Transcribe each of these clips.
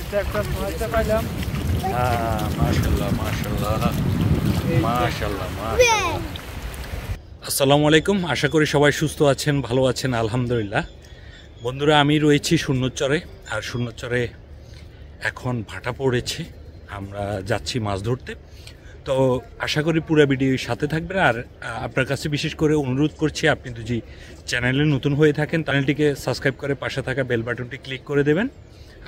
মাশাআল্লাহ মাশাআল্লাহ মাশাআল্লাহ মাশাআল্লাহ। আসসালামু আলাইকুম, আশা করি সবাই সুস্থ আছেন, ভালো আছেন আলহামদুলিল্লাহ। বন্ধুরা, আমি রয়েছি শূন্যচরে, আর শূন্যচরে এখন ভাটা পড়েছে, আমরা যাচ্ছি মাছ ধরতে। তো আশা করি পুরো ভিডিওর সাথে থাকবেন। আর আপনার কাছে বিশেষ করে অনুরোধ করছি, আপনি যদি চ্যানেলে নতুন হয়ে থাকেন চ্যানেলটিকে সাবস্ক্রাইব করে পাশে থাকা বেল বাটনটি ক্লিক করে দেবেন।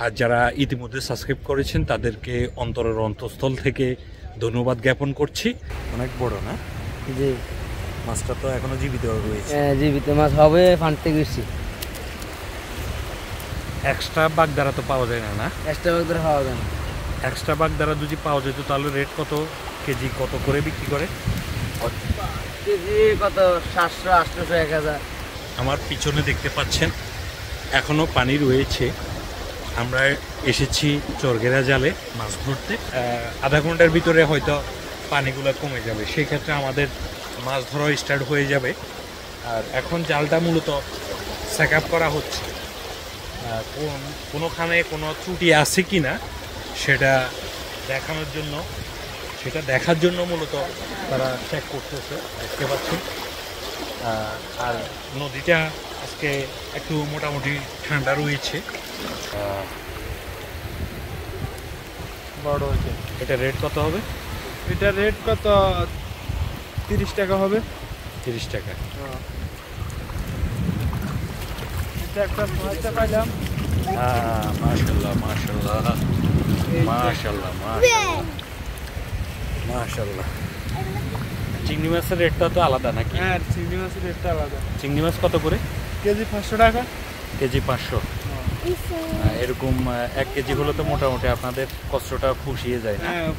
আর যারা ইতিমধ্যে সাবস্ক্রাইব করেছেন তাদেরকে অন্তরের অন্তঃস্থল থেকে ধন্যবাদ জ্ঞাপন করছি। অনেক বড় না? জি, মাছটা তো এখনো জীবিত রয়েছে। জীবিত মাছ হবে, ফান্ডতে গেছি। এক্সট্রা বাগদারা তো পাওয়া যায় না? না, এক্সট্রা বাগদারা পাওয়া যায় না। এক্সট্রা বাগদারা যদি পাওয়া যেত তাহলে রেট কত, কেজি কত করে বিক্রি করে? কেজি কত, 700, 800, 1000। আমার পিছনে দেখতে পাচ্ছেন এখনো পানি রয়েছে। আমরা এসেছি চরগেরা জালে মাছ ধরতে। আধা ঘন্টার ভিতরে হয়তো পানিগুলো কমে যাবে, সেই ক্ষেত্রে আমাদের মাছ ধরা স্টার্ট হয়ে যাবে। আর এখন জালটা মূলত চেক আপ করা হচ্ছে, কোনোখানে কোনো ত্রুটি আছে কি না সেটা দেখার জন্য মূলত তারা চেক করতেছে, দেখতে পাচ্ছেন। আর নদীটা আজকে একটু মোটামুটি ঠান্ডা রয়েছে। বড় হয়েছে। এটা রেট কত হবে? এটা রেট কত, 30 টাকা হবে। 30 টাকা। এটা একটা মাছটা পাইলাম। মাশাআল্লাহ মাশাআল্লাহ মাশাআল্লাহ মাশাআল্লাহ মাশাআল্লাহ। চিংড়ি মাছের রেটটা তো আলাদা নাকি? হ্যাঁ, চিংড়ি মাছের রেটটা আলাদা। চিংড়ি মাছ কত করে? কেজি 500 টাকা। কেজি 500। এরকম 1 কেজি হলে তো মোটামুটি আপনাদের কষ্টটা পুষিয়ে যায় না? হ্যাঁ।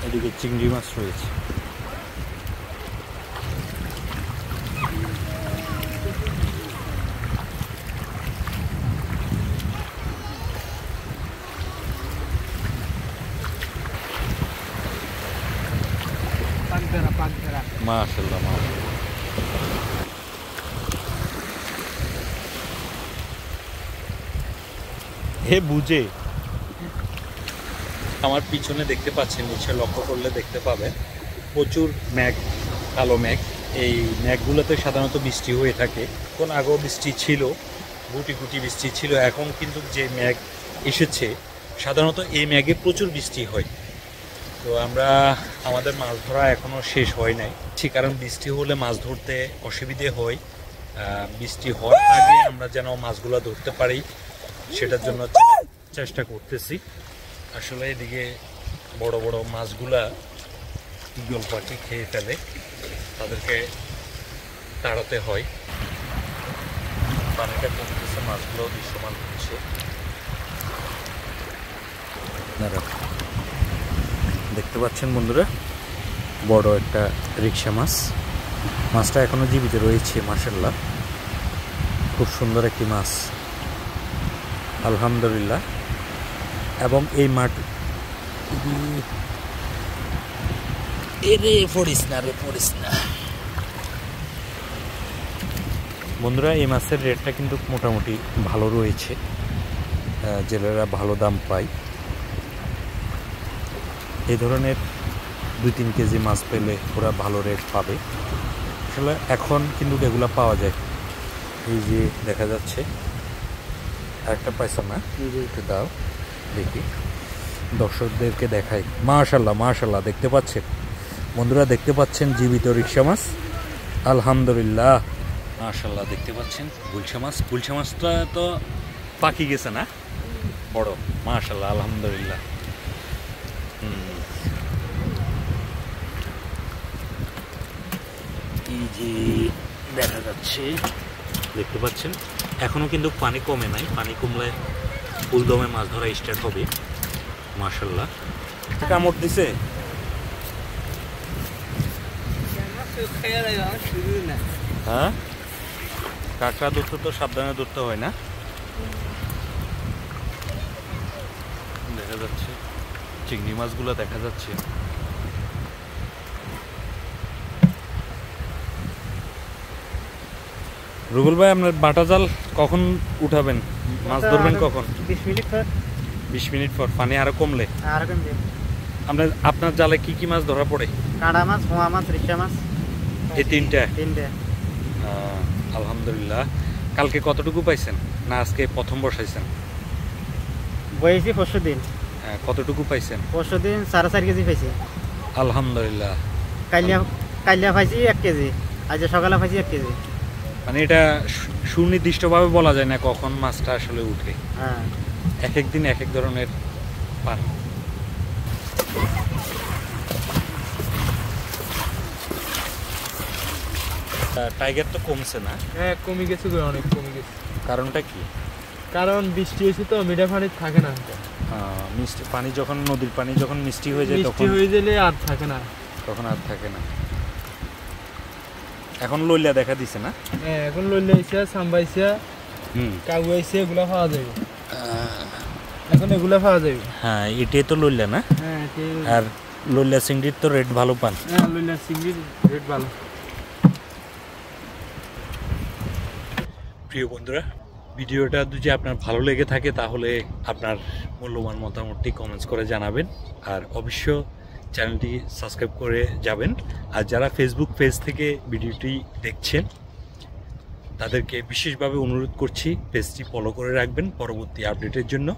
এদিকে চিংড়ি মাছ রয়েছে। মাশাআল্লাহ মাশাআল্লাহ। হে বুঝে আমার পিছনে দেখতে পাচ্ছেন, নিচে লক্ষ্য করলে দেখতে পাবেন প্রচুর মেঘ, কালো মেঘ। এই মেঘগুলোতে সাধারণত বৃষ্টি হয়ে থাকে। কোন আগেও বৃষ্টি ছিল, গুটি গুটি বৃষ্টি ছিল। এখন কিন্তু যে মেঘ এসেছে, সাধারণত এই মেঘে প্রচুর বৃষ্টি হয়। তো আমাদের মাছ ধরা এখনও শেষ হয় নাই, ঠিক কারণ বৃষ্টি হলে মাছ ধরতে অসুবিধে হয়। বৃষ্টি হওয়ার আগে আমরা যেন মাছগুলো ধরতে পারি সেটার জন্য চেষ্টা করতেছি। আসলে এদিকে বড় বড় মাছগুলা ঈগল পাখি খেয়ে ফেলে, তাদেরকে তাড়াতে হয়। পানিটা কমতেছে, মাছগুলো দৃশ্যমান হচ্ছে। দেখতে পাচ্ছেন বন্ধুরা, বড় একটা রিকশা মাছ। মাছটা এখনো জীবিত রয়েছে মাশাআল্লাহ। খুব সুন্দর একটি মাছ আলহামদুলিল্লাহ। এবং এই মাঠ বন্ধুরা, এই মাছের রেটটা কিন্তু মোটামুটি ভালো রয়েছে, জেলেরা ভালো দাম পায়। এই ধরনের 2-3 কেজি মাছ পেলে ওরা ভালো রেট পাবে। আসলে এখন কিন্তু এগুলো পাওয়া যায়। এই যে দেখা যাচ্ছে আরেকটা পাইছো না, একটু দাও দেখি, দর্শকদেরকে দেখাই। মাশাআল্লাহ মাশাআল্লাহ, দেখতে পাচ্ছেন বন্ধুরা, দেখতে পাচ্ছেন জীবিত রিকশা মাছ আলহামদুলিল্লাহ। মাশাআল্লাহ, দেখতে পাচ্ছেন গুলশা মাছ। গুলশা মাছটা তো পাকি গেছে না, বড়। মাশাআল্লাহ আলহামদুলিল্লাহ। এই যে দেখা যাচ্ছে, দেখতে পাচ্ছেন এখনো কিন্তু পানি কমে নাই। পানি কমলে ফুলদমে মাছ ধরা স্টার্ট হবে। মাশাআল্লাহ। কামড় দিছে? হ্যাঁ, কাঁকড়া ধরতে তো সাবধানে ধরতে হয় না? দেখা যাচ্ছে চিংড়ি মাছগুলো দেখা যাচ্ছে। রুবেল ভাই, আপনার বাটা জাল কখন উঠাবেন? মাছ ধরবেন কখন? 20 মিনিট পর 20 মিনিট পর, পানি আরো কমলে। আর কেন যে আপনার জালে কি কি মাছ ধরা পড়ে? কাঁড়া মাছ, পোয়া মাছ, রিচা মাছ, এই তিনটা। তিনটে। আলহামদুলিল্লাহ। কালকে কতটুকু পাইছেন, না আজকে প্রথম বসাইছেন? বয়েছি পরশু দিন। কতটুকু পাইছেন? পরশু দিন 4.5 কেজি পাইছি। আলহামদুলিল্লাহ। কালিয়া পাইছি 1 কেজি, আজ সকালে পাইছি 1 কেজি। মানে এটা সুনির্দিষ্টভাবে বলা যায় না কখন মাছটা আসলে উঠে। হ্যাঁ, এক এক দিন এক এক ধরনের পান। টাইগার তো কমছে না, হ্যাঁ কমে গেছে গো, অনেক কমে গেছে। কারণটা কি? কারণ বৃষ্টি হয়েছে তো, মিঠা পানি থাকে না। মিষ্টি পানি যখন, নদীর পানি যখন মিষ্টি হয়ে যায় মিষ্টি তখন হয়ে গেলে আর থাকে না। তখন আর থাকে না। এখন লইলা দেখা দিছে না? হ্যাঁ, এখন লইলে আইসা, সাম্বাইসা, কাগু আইসা, এগুলা পাওয়া যাবে। এখন এগুলা পাওয়া যাবে। হ্যাঁ, এটাই তো লইলা না? হ্যাঁ, আর লইলা চিংড়ির তো রেট ভালো পান। হ্যাঁ, লইলা চিংড়ির রেট ভালো। প্রিয় বন্ধুরা, ভিডিওটা যদি আপনার ভালো লেগে থাকে তাহলে আপনার মূল্যবান মতামতটি কমেন্টস করে জানাবেন, আর অবশ্য চ্যানেলটি সাবস্ক্রাইব করে যাবেন। আর যারা ফেসবুক পেজ থেকে ভিডিওটি দেখছেন তাদেরকে বিশেষভাবে অনুরোধ করছি পেজটি ফলো করে রাখবেন পরবর্তী আপডেটের জন্য।